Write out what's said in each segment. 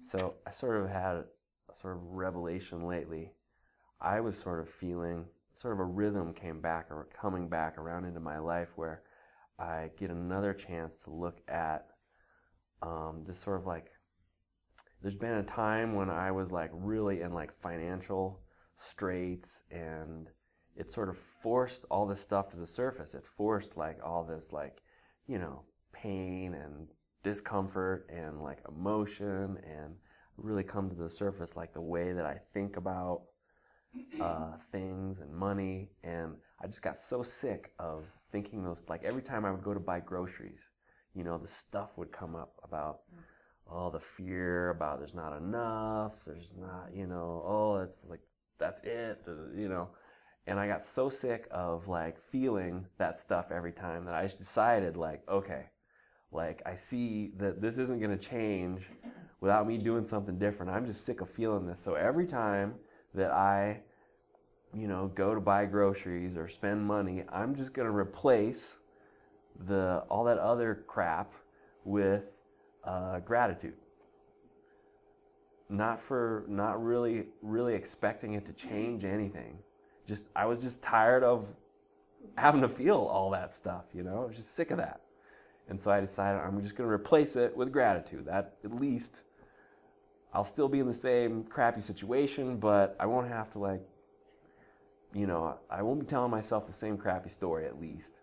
So I sort of had a sort of revelation lately. I was sort of feeling sort of a rhythm came back or coming back around into my life where I get another chance to look at this sort of like there's been a time when I was like really in like financial straits, and it sort of forced all this stuff to the surface. It forced like all this like, pain and discomfort and like emotion and really come to the surface, like the way that I think about things and money. And I just got so sick of thinking those, like every time I would go to buy groceries, the stuff would come up about all the fear about there's not enough, there's not, oh, it's like, that's it, And I got so sick of like feeling that stuff every time that I just decided like, okay, like I see that this isn't going to change without me doing something different. I'm just sick of feeling this. So every time that I, go to buy groceries or spend money, I'm just going to replace all that other crap with gratitude. Not really expecting it to change anything. I was just tired of having to feel all that stuff, I was just sick of that. And so I decided I'm just going to replace it with gratitude. That at least I'll still be in the same crappy situation, but I won't have to I won't be telling myself the same crappy story at least.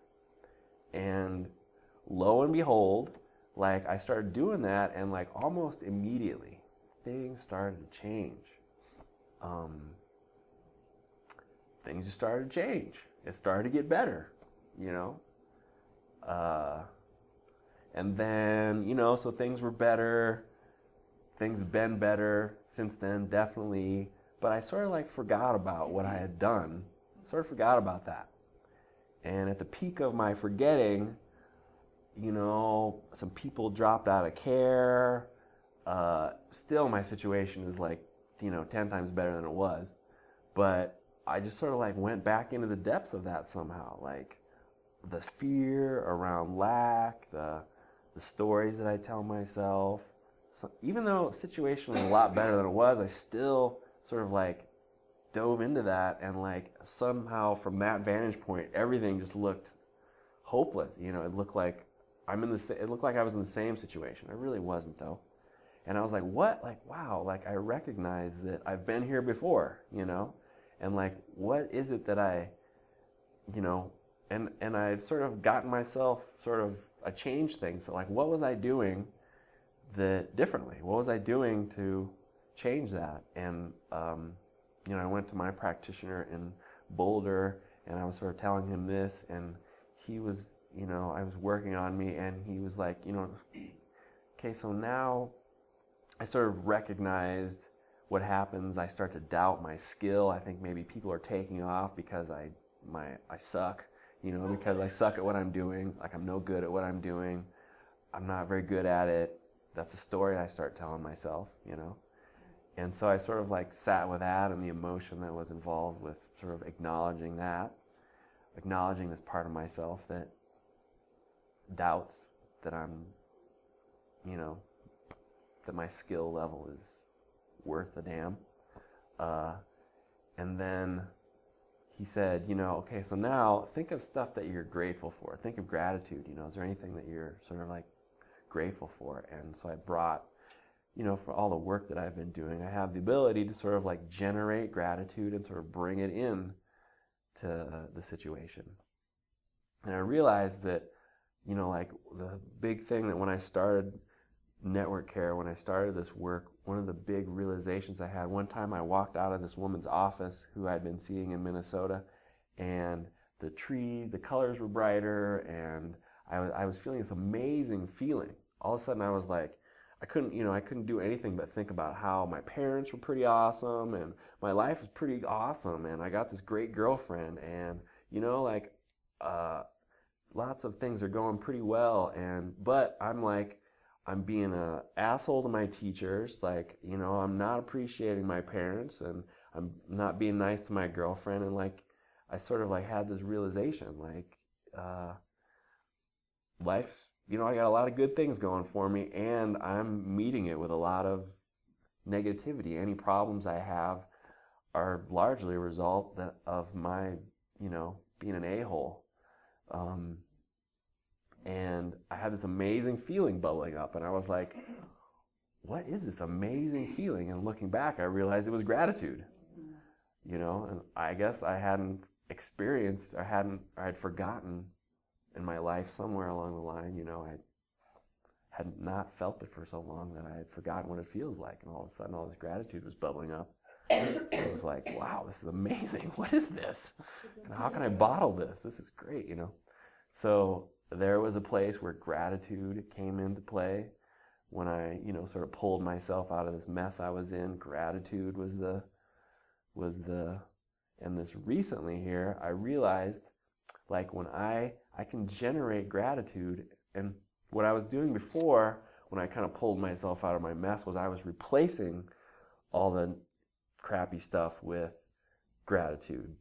And lo and behold, like I started doing that, and like almost immediately things started to change. Things just started to change. It started to get better, and then, so things were better. Things have been better since then, definitely. But I sort of like forgot about what I had done. Sort of forgot about that. And at the peak of my forgetting, some people dropped out of care. Still, my situation is like, 10 times better than it was. But I just sort of like went back into the depths of that somehow. Like the fear around lack, the stories that I tell myself. So even though the situation was a lot better than it was, I still sort of like dove into that, and like somehow from that vantage point, everything just looked hopeless. It looked like it looked like I was in the same situation. I really wasn't though. And I was like, what? Like, wow, like I recognize that I've been here before, and like, what is it that I, and I'd sort of gotten myself I changed things. So like, what was I doing that differently? What was I doing to change that? And, I went to my practitioner in Boulder, and I was sort of telling him this, and he was, I was working on me, and he was like, okay, so now I sort of recognized what happens. I start to doubt my skill. I think maybe people are taking off because I suck, because I suck at what I'm doing. Like I'm no good at what I'm doing. I'm not very good at it. That's a story I start telling myself, And so I sort of like sat with that and the emotion that was involved with sort of acknowledging this part of myself that doubts that I'm, that my skill level is worth a damn. And then he said, okay, so now think of stuff that you're grateful for. Think of gratitude, is there anything that you're sort of like grateful for? And so I brought, for all the work that I've been doing, I have the ability to sort of like generate gratitude and sort of bring it in to the situation. And I realized that, like the big thing that when I started network care, when I started this work, one of the big realizations I had, one time I walked out of this woman's office who I'd been seeing in Minnesota, and the colors were brighter, and I was feeling this amazing feeling. All of a sudden I was like, I couldn't do anything but think about how my parents were pretty awesome, and my life was pretty awesome, and I got this great girlfriend, and lots of things are going pretty well, but I'm being an asshole to my teachers, I'm not appreciating my parents, and I'm not being nice to my girlfriend, and I sort of had this realization, life's, I got a lot of good things going for me, and I'm meeting it with a lot of negativity. Any problems I have are largely a result of my, being an a-hole. And I had this amazing feeling bubbling up, and I was like, what is this amazing feeling? And looking back, I realized it was gratitude. And I guess I hadn't experienced, I had forgotten in my life somewhere along the line, I had not felt it for so long that I had forgotten what it feels like. And all of a sudden, all this gratitude was bubbling up. It was like, wow, this is amazing. What is this? And how can I bottle this? This is great, So there was a place where gratitude came into play. When I, sort of pulled myself out of this mess I was in, gratitude was the, and this recently here, I realized, like, when I can generate gratitude, and what I was doing before, when I kind of pulled myself out of my mess, was I was replacing all the crappy stuff with gratitude.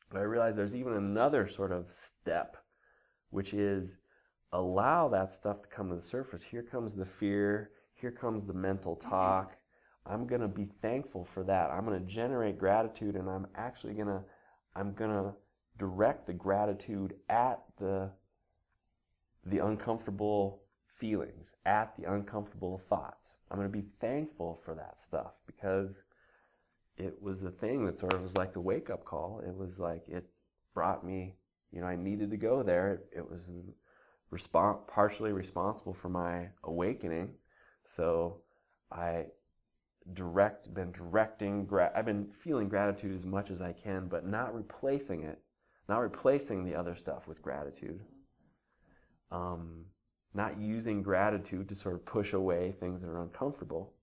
But I realized there's even another sort of step, which is allow that stuff to come to the surface. Here comes the fear, here comes the mental talk. I'm going to be thankful for that. I'm going to generate gratitude, and I'm actually going to direct the gratitude at the uncomfortable feelings, at the uncomfortable thoughts. I'm going to be thankful for that stuff, because it was the thing that sort of was like the wake-up call. It was like it brought me, I needed to go there. It was partially responsible for my awakening. So I've been feeling gratitude as much as I can, but not replacing it, not replacing the other stuff with gratitude. Not using gratitude to sort of push away things that are uncomfortable,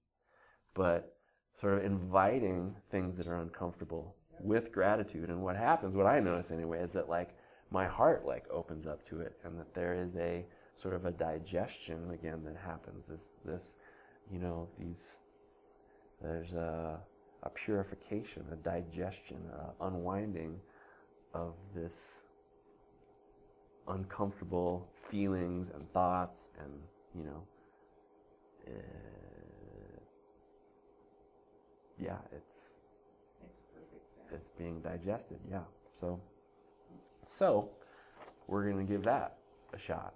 but sort of inviting things that are uncomfortable with gratitude. And what happens, what I notice anyway, is that like my heart like opens up to it, and that there is a sort of a digestion again that happens. There's a purification, a digestion, unwinding of this uncomfortable feelings and thoughts, and it's perfect sense. It's being digested. So we're gonna give that a shot.